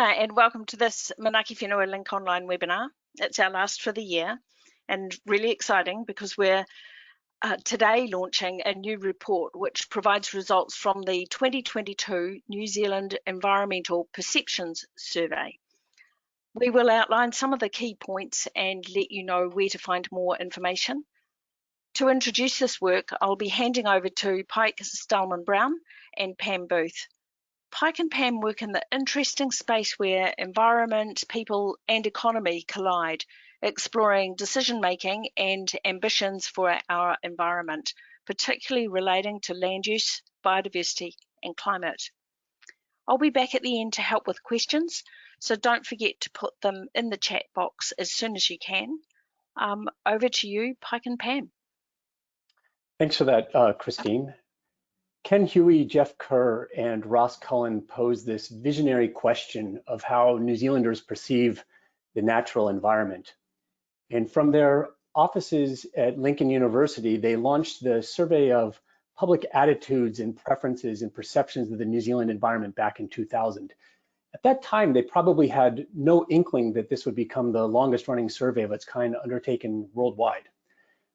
And welcome to this Manaaki Whenua LINKOnline webinar. It's our last for the year and really exciting because we're today launching a new report which provides results from the 2022 New Zealand Environmental Perceptions Survey. We will outline some of the key points and let you know where to find more information. To introduce this work, I'll be handing over to Pike Stallman-Brown and Pam Booth. Pike and Pam work in the interesting space where environment, people and economy collide, exploring decision-making and ambitions for our environment, particularly relating to land use, biodiversity and climate. I'll be back at the end to help with questions, so don't forget to put them in the chat box as soon as you can. Over to you, Pike and Pam. Thanks for that, Christine. Ken Huey, Jeff Kerr, and Ross Cullen posed this visionary question of how New Zealanders perceive the natural environment. And from their offices at Lincoln University, they launched the survey of public attitudes and preferences and perceptions of the New Zealand environment back in 2000. At that time, they probably had no inkling that this would become the longest running survey of its kind undertaken worldwide.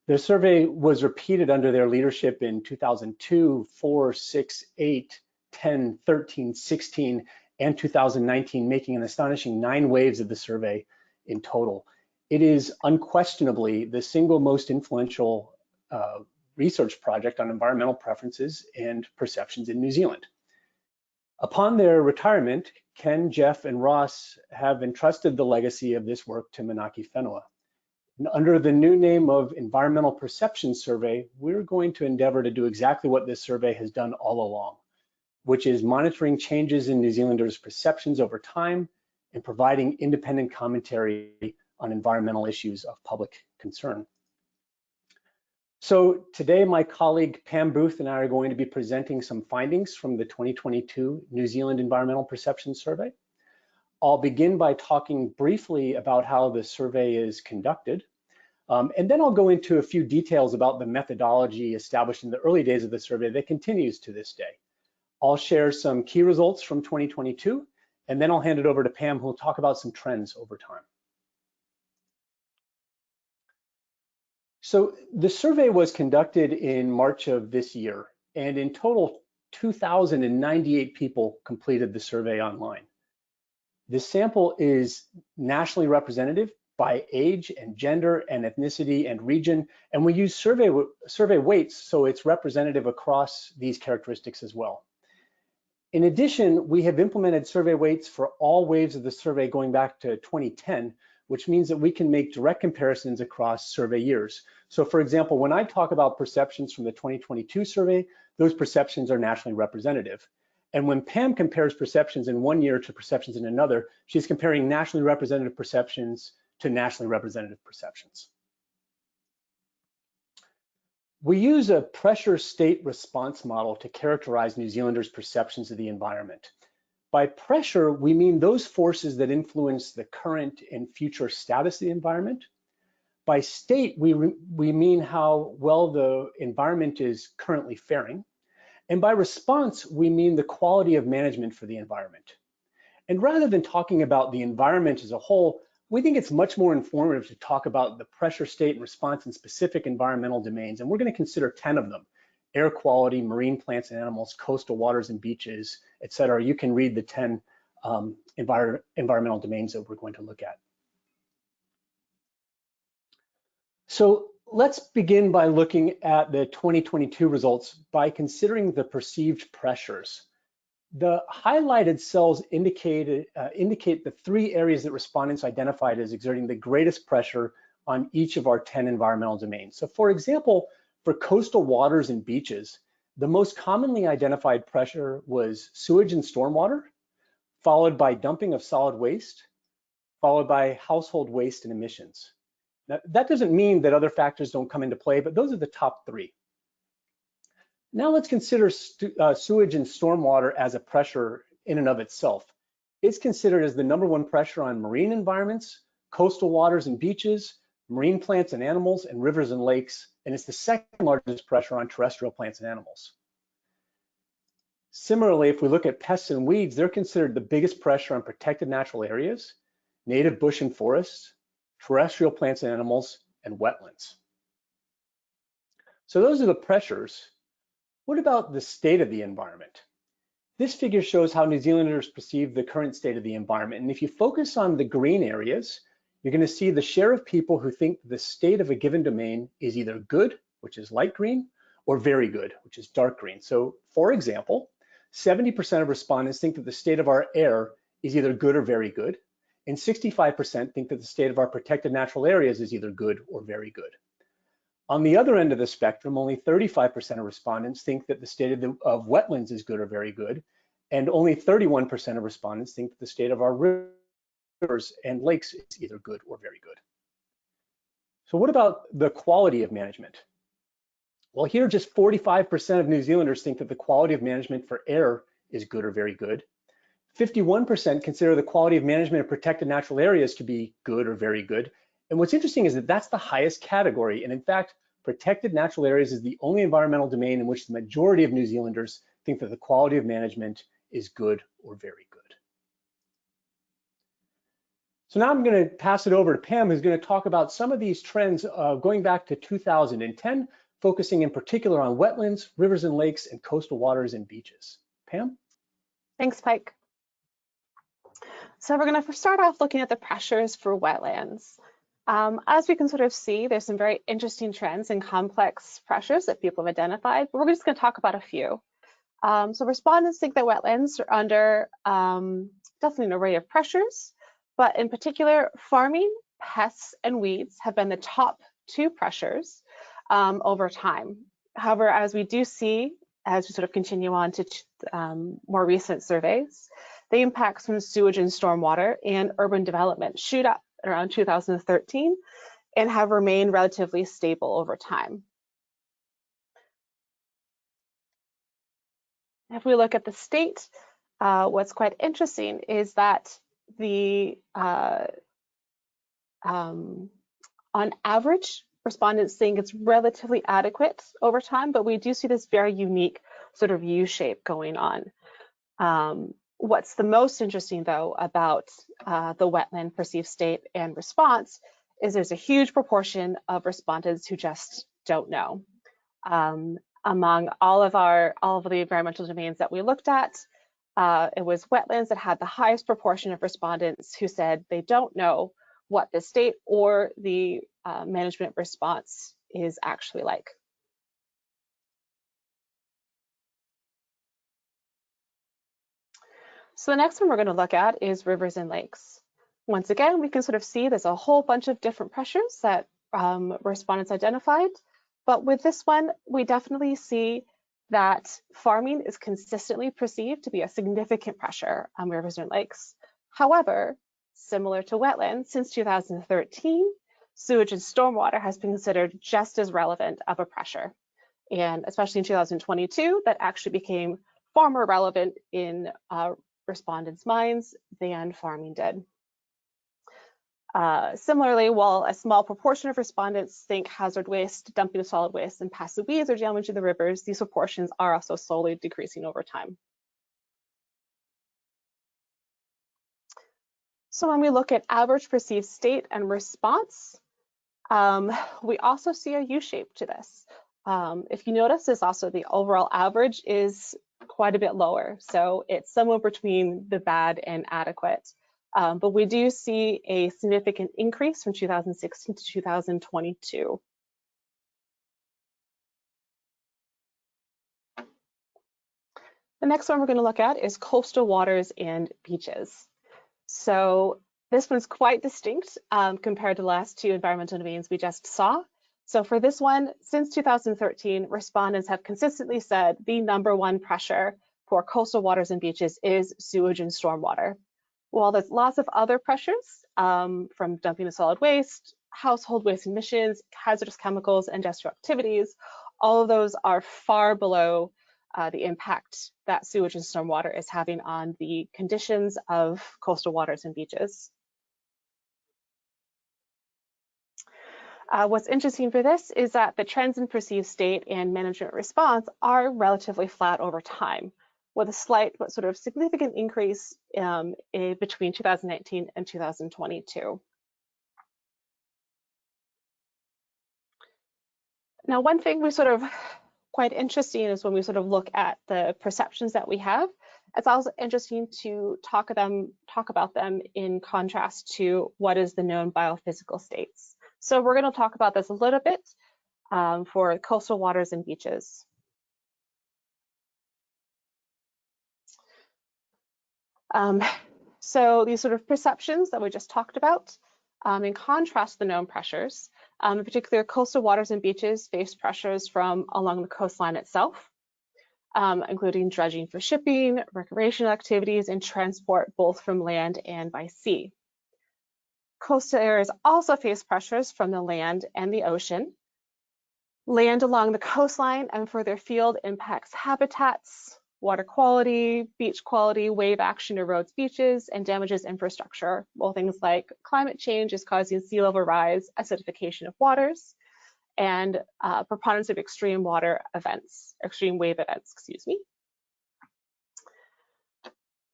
The survey was repeated under their leadership in 2002, 4, 6, 8, 10, 13, 16, and 2019, making an astonishing 9 waves of the survey in total. It is unquestionably the single most influential research project on environmental preferences and perceptions in New Zealand. Upon their retirement, Ken, Jeff, and Ross have entrusted the legacy of this work to Manaaki Whenua. And under the new name of Environmental Perception Survey, we're going to endeavor to do exactly what this survey has done all along, which is monitoring changes in New Zealanders' perceptions over time and providing independent commentary on environmental issues of public concern. So today, my colleague Pam Booth and I are going to be presenting some findings from the 2022 New Zealand Environmental Perception Survey. I'll begin by talking briefly about how the survey is conducted, and then I'll go into a few details about the methodology established in the early days of the survey that continues to this day. I'll share some key results from 2022, and then I'll hand it over to Pam, who will talk about some trends over time. So the survey was conducted in March of this year, and in total, 2,098 people completed the survey online. This sample is nationally representative by age and gender and ethnicity and region, and we use survey weights, so it's representative across these characteristics as well. In addition, we have implemented survey weights for all waves of the survey going back to 2010, which means that we can make direct comparisons across survey years. So for example, when I talk about perceptions from the 2022 survey, those perceptions are nationally representative. And when Pam compares perceptions in one year to perceptions in another, she's comparing nationally representative perceptions to nationally representative perceptions. We use a pressure state response model to characterize New Zealanders' perceptions of the environment. By pressure, we mean those forces that influence the current and future status of the environment. By state, we mean how well the environment is currently faring. And by response, we mean the quality of management for the environment. And rather than talking about the environment as a whole, we think it's much more informative to talk about the pressure state and response in specific environmental domains. And we're going to consider 10 of them: air quality, marine plants and animals, coastal waters and beaches, et cetera. You can read the 10 environmental domains that we're going to look at. So let's begin by looking at the 2022 results by considering the perceived pressures. The highlighted cells indicate the 3 areas that respondents identified as exerting the greatest pressure on each of our 10 environmental domains. So for example, for coastal waters and beaches, the most commonly identified pressure was sewage and stormwater, followed by dumping of solid waste, followed by household waste and emissions. Now, that doesn't mean that other factors don't come into play, but those are the top 3. Now let's consider sewage and stormwater as a pressure in and of itself. It's considered as the #1 pressure on marine environments, coastal waters and beaches, marine plants and animals, and rivers and lakes, and it's the second largest pressure on terrestrial plants and animals. Similarly, if we look at pests and weeds, they're considered the biggest pressure on protected natural areas, native bush and forests, terrestrial plants and animals, and wetlands. So those are the pressures. What about the state of the environment? This figure shows how New Zealanders perceive the current state of the environment. And if you focus on the green areas, you're going to see the share of people who think the state of a given domain is either good, which is light green, or very good, which is dark green. So for example, 70% of respondents think that the state of our air is either good or very good, and 65% think that the state of our protected natural areas is either good or very good. On the other end of the spectrum, only 35% of respondents think that the state of wetlands is good or very good, and only 31% of respondents think that the state of our rivers and lakes is either good or very good. So what about the quality of management? Well, here just 45% of New Zealanders think that the quality of management for air is good or very good. 51% consider the quality of management of protected natural areas to be good or very good. And what's interesting is that that's the highest category. And in fact, protected natural areas is the only environmental domain in which the majority of New Zealanders think that the quality of management is good or very good. So now I'm going to pass it over to Pam, who's going to talk about some of these trends going back to 2010, focusing in particular on wetlands, rivers and lakes, and coastal waters and beaches. Pam? Thanks, Pike. So we're going to start off looking at the pressures for wetlands. As we can sort of see, there's some very interesting trends and complex pressures that people have identified, but we're just going to talk about a few. So respondents think that wetlands are under definitely an array of pressures, but in particular, farming, pests, and weeds have been the top two pressures over time. However, as we do see, as we sort of continue on to more recent surveys, the impacts from sewage and stormwater and urban development shoot up around 2013 and have remained relatively stable over time. If we look at the state, what's quite interesting is that the on average, respondents think it's relatively adequate over time, but we do see this very unique sort of U-shape going on. What's the most interesting, though, about the wetland perceived state and response is there's a huge proportion of respondents who just don't know. Among all of the environmental domains that we looked at, it was wetlands that had the highest proportion of respondents who said they don't know what the state or the management response is actually like. So the next one we're going to look at is rivers and lakes. Once again, we can sort of see there's a whole bunch of different pressures that respondents identified, but with this one, we definitely see that farming is consistently perceived to be a significant pressure on rivers and lakes. However, similar to wetlands, since 2013, sewage and stormwater has been considered just as relevant of a pressure. And especially in 2022, that actually became far more relevant in respondents' minds than farming did. Similarly, while a small proportion of respondents think hazard waste, dumping of solid waste, and passive weeds are damaging the rivers, these proportions are also slowly decreasing over time. So when we look at average perceived state and response, we also see a U-shape to this. If you notice, there's also the overall average is quite a bit lower. So it's somewhere between the bad and adequate. But we do see a significant increase from 2016 to 2022. The next one we're going to look at is coastal waters and beaches. So this one's quite distinct compared to the last two environmental domains we just saw. So for this one, since 2013, respondents have consistently said the #1 pressure for coastal waters and beaches is sewage and stormwater. While there's lots of other pressures from dumping of solid waste, household waste emissions, hazardous chemicals, industrial activities, all of those are far below the impact that sewage and stormwater is having on the conditions of coastal waters and beaches. What's interesting for this is that the trends in perceived state and management response are relatively flat over time. with a slight but sort of significant increase between 2019 and 2022. Now, one thing we sort of quite interesting is when we sort of look at the perceptions that we have, it's also interesting to talk about them in contrast to what is the known biophysical states. So we're going to talk about this a little bit for coastal waters and beaches. So these sort of perceptions that we just talked about, in contrast to the known pressures, in particular, coastal waters and beaches face pressures from along the coastline itself, including dredging for shipping, recreational activities, and transport both from land and by sea. Coastal areas also face pressures from the land and the ocean. Land along the coastline and further field impacts habitats, water quality, beach quality, wave action erodes beaches, and damages infrastructure. Well, things like climate change is causing sea level rise, acidification of waters, and preponderance of extreme wave events, excuse me.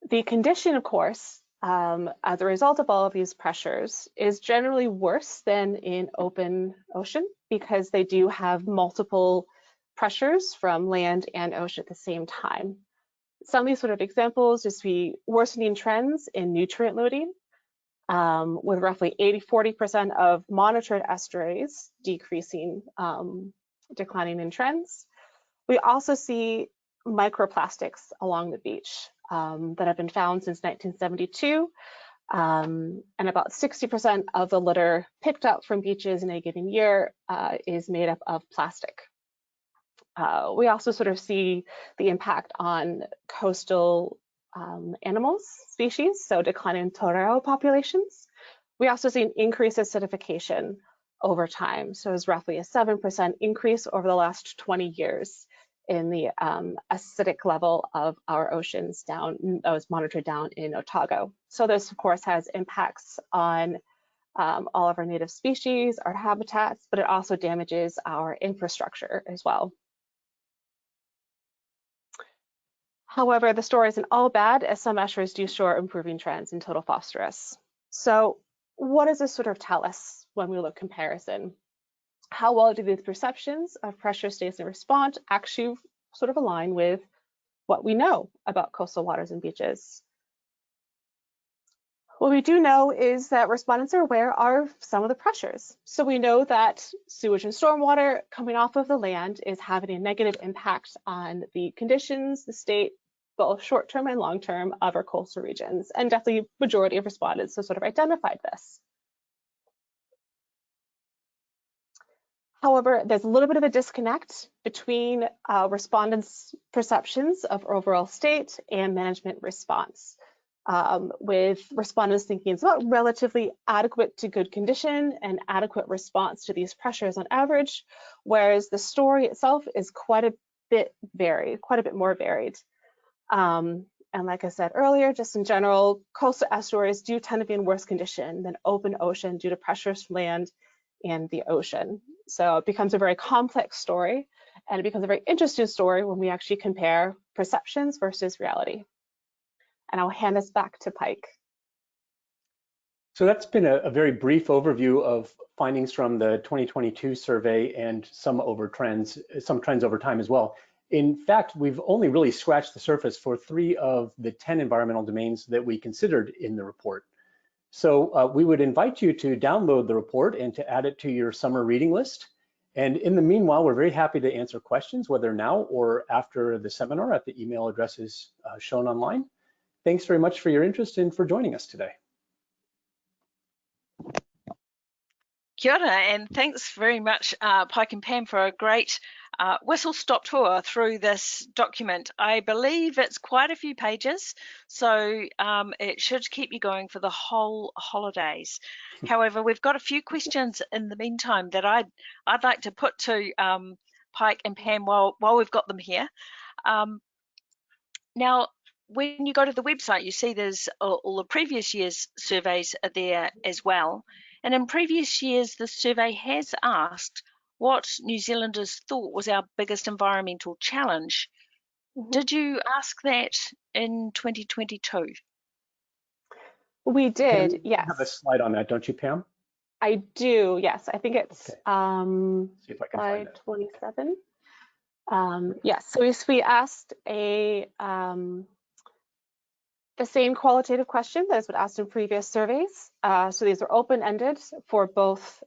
The condition, of course, as a result of all of these pressures, is generally worse than in open ocean because they do have multiple pressures from land and ocean at the same time. Some of these sort of examples just be worsening trends in nutrient loading, with roughly 40% of monitored estuaries decreasing, declining in trends. We also see microplastics along the beach that have been found since 1972, and about 60% of the litter picked up from beaches in a given year is made up of plastic. We also sort of see the impact on coastal animals species, so declining torero populations. We also see an increase in acidification over time. So it's roughly a 7% increase over the last 20 years in the acidic level of our oceans that was monitored down in Otago. So this, of course, has impacts on all of our native species, our habitats, but it also damages our infrastructure as well. However, the story isn't all bad, as some estuaries do show improving trends in total phosphorus. So what does this sort of tell us when we look comparison? How well do these perceptions of pressure, states, and response actually sort of align with what we know about coastal waters and beaches? What we do know is that respondents are aware of some of the pressures. So we know that sewage and stormwater coming off of the land is having a negative impact on the conditions, the state, both short-term and long-term, of our coastal regions. And definitely majority of respondents have sort of identified this. However, there's a little bit of a disconnect between respondents' perceptions of overall state and management response, with respondents thinking it's about relatively adequate to good condition and adequate response to these pressures on average, whereas the story itself is quite a bit more varied. And like I said earlier, just in general, coastal estuaries do tend to be in worse condition than open ocean due to pressures from land and the ocean. So it becomes a very complex story, and it becomes a very interesting story when we actually compare perceptions versus reality. And I'll hand this back to Pike. So that's been a very brief overview of findings from the 2022 survey and some trends over time as well. In fact, we've only really scratched the surface for 3 of the 10 environmental domains that we considered in the report. So we would invite you to download the report and to add it to your summer reading list. And in the meanwhile, we're very happy to answer questions, whether now or after the seminar at the email addresses shown online. Thanks very much for your interest and for joining us today. Kia ora, and thanks very much, Pike and Pam, for a great whistle-stop tour through this document. I believe it's quite a few pages, so it should keep you going for the whole holidays. However, we've got a few questions in the meantime that I'd like to put to Pike and Pam while we've got them here. Now, when you go to the website, you see there's all the previous year's surveys are there as well. And in previous years, the survey has asked what New Zealanders thought was our biggest environmental challenge. Did you ask that in 2022? We did, Pam, yes. you have a slide on that, don't you, Pam? I do, yes. I think it's See if I can find slide it. 27. Yes, so we asked the same qualitative question that has been asked in previous surveys. So these are open-ended for both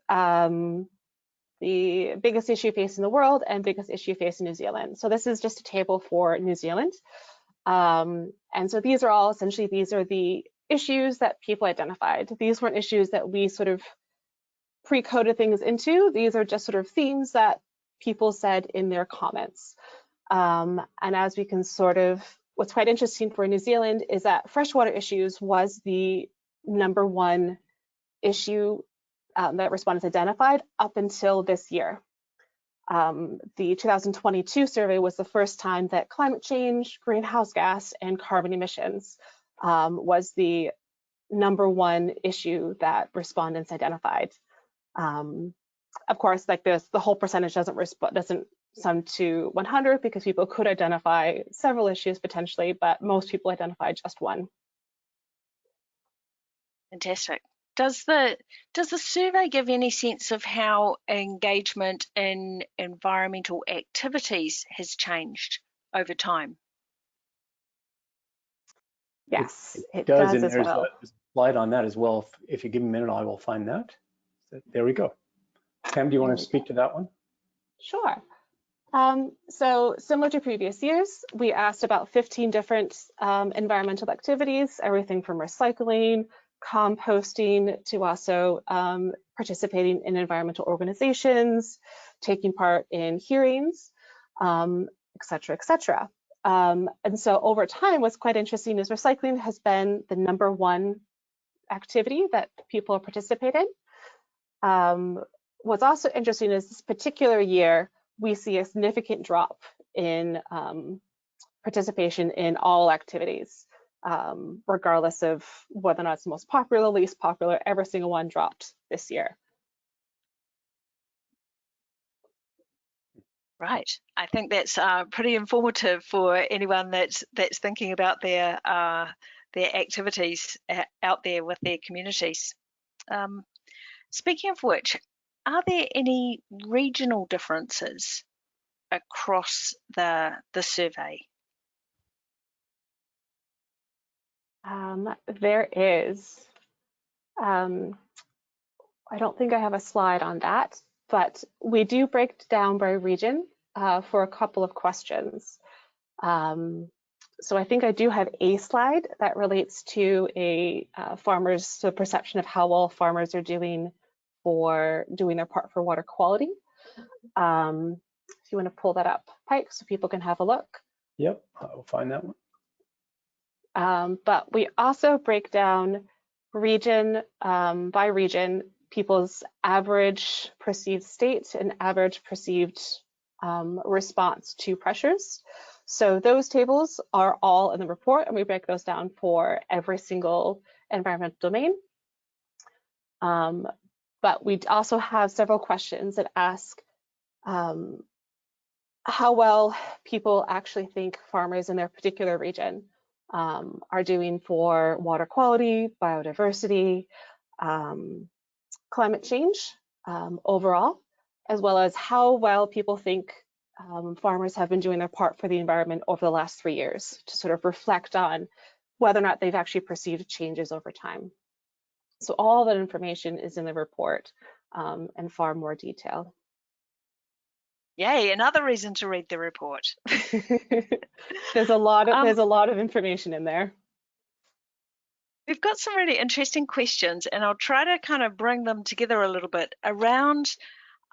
the biggest issue facing the world and biggest issue facing New Zealand. So this is just a table for New Zealand. And so these are all essentially, these are the issues that people identified. These weren't issues that we sort of pre-coded things into. These are just sort of themes that people said in their comments. And as we can sort of, what's quite interesting for New Zealand is that freshwater issues was the #1 issue that respondents identified up until this year. The 2022 survey was the first time that climate change, greenhouse gas, and carbon emissions was the #1 issue that respondents identified. Of course, like this, the whole percentage doesn't sum to 100 because people could identify several issues potentially, but most people identified just one. Fantastic. Does the survey give any sense of how engagement in environmental activities has changed over time? Yes, it does, does and as there's well. a slide on that as well. If you give me a minute, I will find that. So there we go. Pam, do you want to speak to that one? Sure. So similar to previous years, we asked about 15 different environmental activities, everything from recycling, composting, to also participating in environmental organizations, taking part in hearings, et cetera, et cetera. And so over time, what's quite interesting is recycling has been the #1 activity that people participate in. What's also interesting is this particular year, we see a significant drop in participation in all activities, regardless of whether or not it's the most popular, least popular, every single one dropped this year. Right. I think that's pretty informative for anyone that's thinking about their activities out there with their communities. Speaking of which, are there any regional differences across the survey? There is. I don't think I have a slide on that, but we do break down by region for a couple of questions. So I think I do have a slide that relates to a farmers' perception of how well farmers are doing for doing their part for water quality. If you want to pull that up, Pike, so people can have a look. Yep, I'll find that one. But we also break down region by region, people's average perceived state and average perceived response to pressures. So those tables are all in the report, and we break those down for every single environmental domain. But we also have several questions that ask how well people actually think farmers in their particular region are doing for water quality, biodiversity, climate change overall, as well as how well people think farmers have been doing their part for the environment over the last 3 years, to sort of reflect on whether or not they've actually perceived changes over time. So all that information is in the report and far more detailed. Yay, another reason to read the report. There's a lot of information in there. We've got some really interesting questions, and I'll try to kind of bring them together a little bit around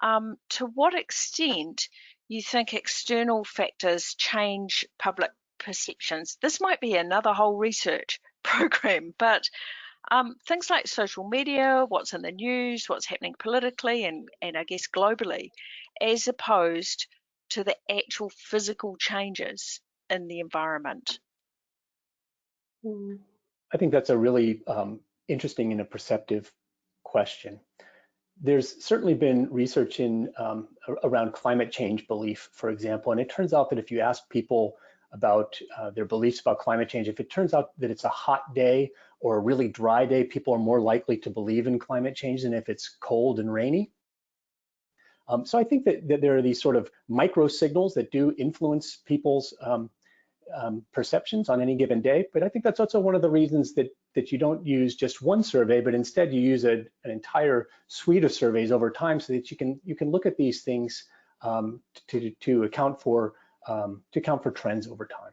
to what extent you think external factors change public perceptions. This might be another whole research program, but things like social media, what's in the news, what's happening politically and I guess globally, as opposed to the actual physical changes in the environment. I think that's a really interesting and a perceptive question. There's certainly been research in around climate change belief, for example, and it turns out that if you ask people about their beliefs about climate change. If it turns out that it's a hot day or a really dry day, people are more likely to believe in climate change than if it's cold and rainy. So I think that there are these sort of micro signals that do influence people's perceptions on any given day. But I think that's also one of the reasons that you don't use just one survey, but instead you use an entire suite of surveys over time, so that you can look at these things to account for trends over time.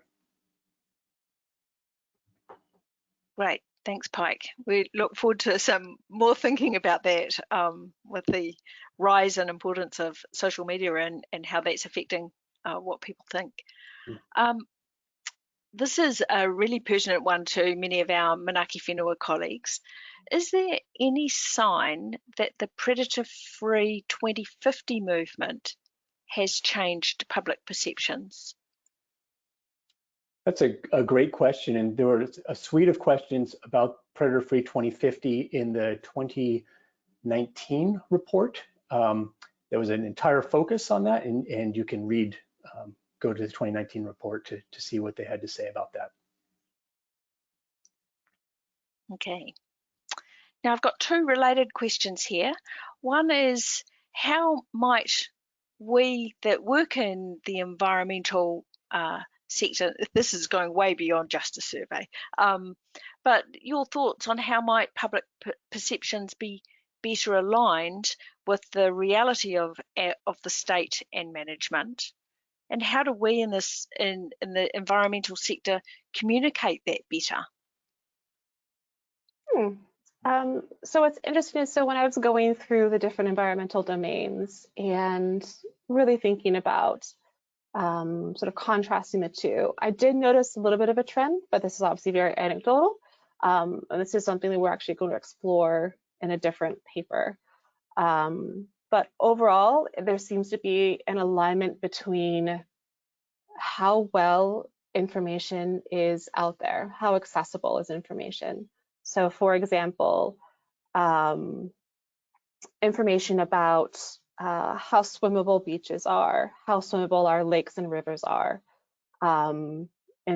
Great, thanks, Pike. We look forward to some more thinking about that with the rise and importance of social media and how that's affecting what people think. This is a really pertinent one to many of our Manaaki Whenua colleagues. Is there any sign that the predator-free 2050 movement has changed public perceptions? That's a great question, and there was a suite of questions about predator-free 2050 in the 2019 report. There was an entire focus on that, and you can go to the 2019 report to see what they had to say about that. Okay. Now I've got two related questions here. One is, how might we that work in the environmental sector, this is going way beyond just a survey, but your thoughts on how might public perceptions be better aligned with the reality of the state and management, and how do we in the environmental sector communicate that better? So what's interesting is, so when I was going through the different environmental domains and really thinking about sort of contrasting the two, I did notice a little bit of a trend, but this is obviously very anecdotal. And this is something that we're actually going to explore in a different paper. But overall, there seems to be an alignment between how well information is out there, how accessible is information. So for example, information about how swimmable beaches are, how swimmable our lakes and rivers are. In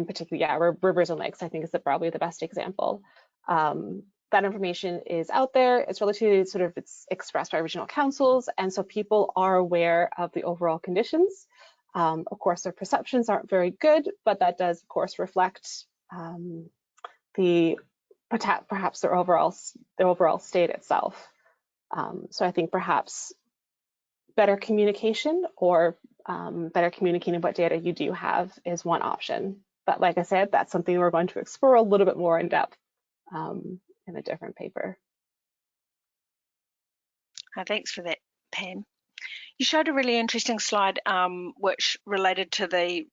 particular, rivers and lakes, I think, is probably the best example. That information is out there. It's relatively it's expressed by regional councils, and so people are aware of the overall conditions. Of course, their perceptions aren't very good, but that does, of course, reflect perhaps their overall state itself. So I think perhaps better communication, or better communicating what data you do have, is one option. But like I said, that's something we're going to explore a little bit more in depth in a different paper. Thanks for that, Pam. You showed a really interesting slide which related to the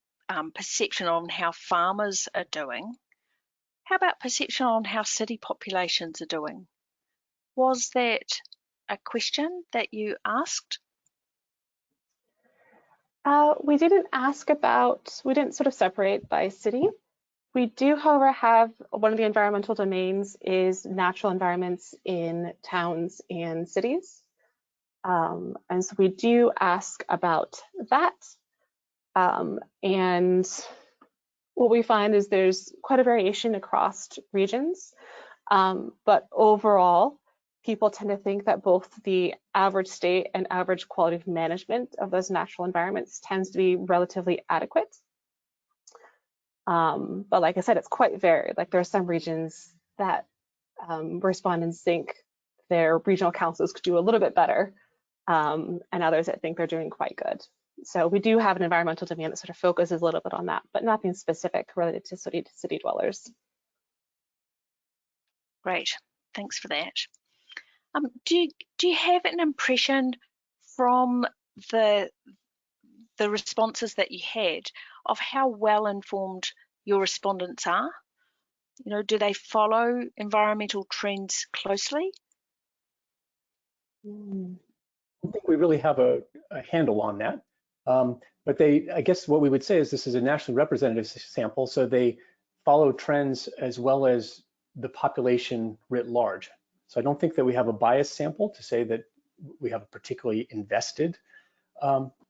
perception on how farmers are doing. How about perception on how city populations are doing? Was that a question that you asked? We didn't sort of separate by city. We do, however, have one of the environmental domains is natural environments in towns and cities. And so we do ask about that. And what we find is there's quite a variation across regions. But overall, people tend to think that both the average state and average quality of management of those natural environments tends to be relatively adequate. But like I said, it's quite varied. Like, there are some regions that respondents think their regional councils could do a little bit better, and others that think they're doing quite good. So we do have an environmental domain that sort of focuses a little bit on that, but nothing specific related to city dwellers. Great, thanks for that. Do you have an impression from the responses that you had of how well informed your respondents are? You know, do they follow environmental trends closely? I don't think we really have a handle on that. But I guess what we would say is this is a nationally representative sample, so they follow trends as well as the population writ large. So I don't think that we have a biased sample to say that we have a particularly invested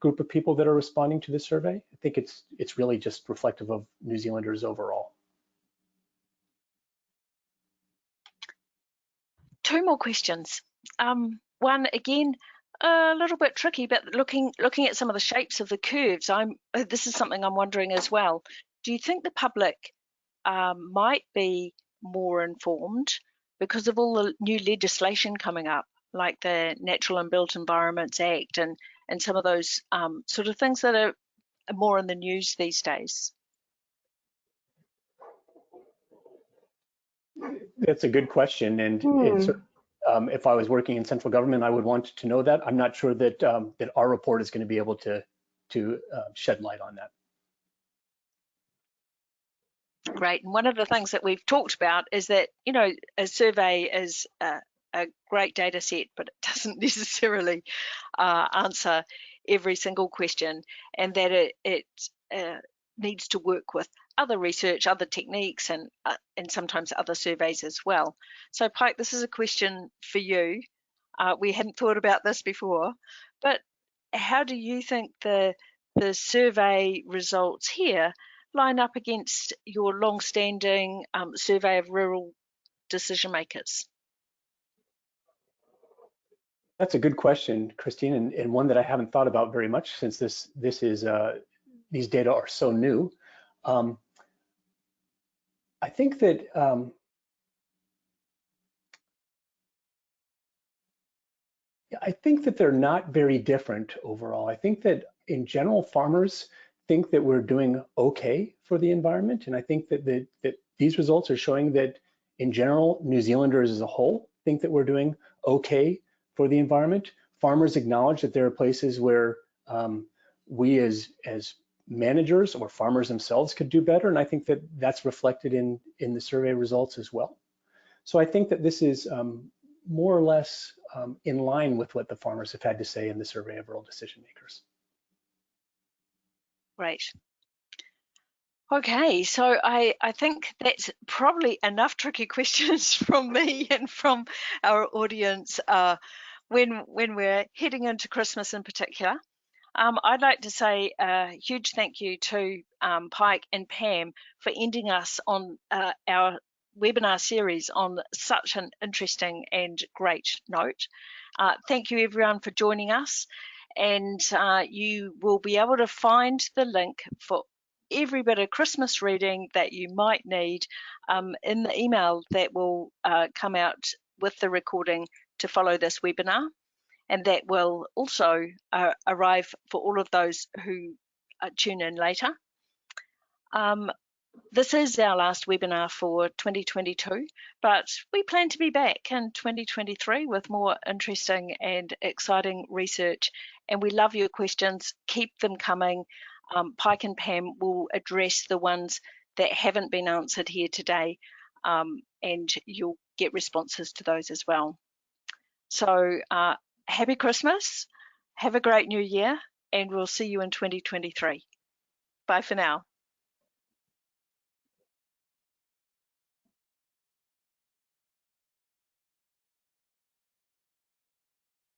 group of people that are responding to the survey. I think it's really just reflective of New Zealanders overall. Two more questions. One, again, a little bit tricky, but looking at some of the shapes of the curves, this is something I'm wondering as well. Do you think the public might be more informed because of all the new legislation coming up, like the Natural and Built Environments Act and some of those sort of things that are more in the news these days? That's a good question, and if I was working in central government, I would want to know that. I'm not sure that that our report is going to be able to shed light on that. Great. And one of the things that we've talked about is that, you know, a survey is a great data set, but it doesn't necessarily answer every single question, and that it needs to work with other research, other techniques, and sometimes other surveys as well. So Pike, this is a question for you. We hadn't thought about this before, but how do you think the survey results here line up against your long-standing survey of rural decision makers? That's a good question, Christine, and one that I haven't thought about very much since this is these data are so new. I think that they're not very different overall. I think that in general, farmers think that we're doing okay for the environment, and I think that these results are showing that in general, New Zealanders as a whole think that we're doing okay for the environment. Farmers acknowledge that there are places where we as managers or farmers themselves could do better, and I think that that's reflected in the survey results as well. So I think that this is more or less in line with what the farmers have had to say in the survey of rural decision makers. Great. Okay, so I think that's probably enough tricky questions from me and from our audience when we're heading into Christmas in particular. I'd like to say a huge thank you to Pike and Pam for ending us on our webinar series on such an interesting and great note. Thank you everyone for joining us, and you will be able to find the link for every bit of Christmas reading that you might need in the email that will come out with the recording to follow this webinar. And that will also arrive for all of those who tune in later. This is our last webinar for 2022, but we plan to be back in 2023 with more interesting and exciting research. And we love your questions. Keep them coming. Pike and Pam will address the ones that haven't been answered here today, and you'll get responses to those as well. So happy Christmas, have a great new year, and we'll see you in 2023. Bye for now.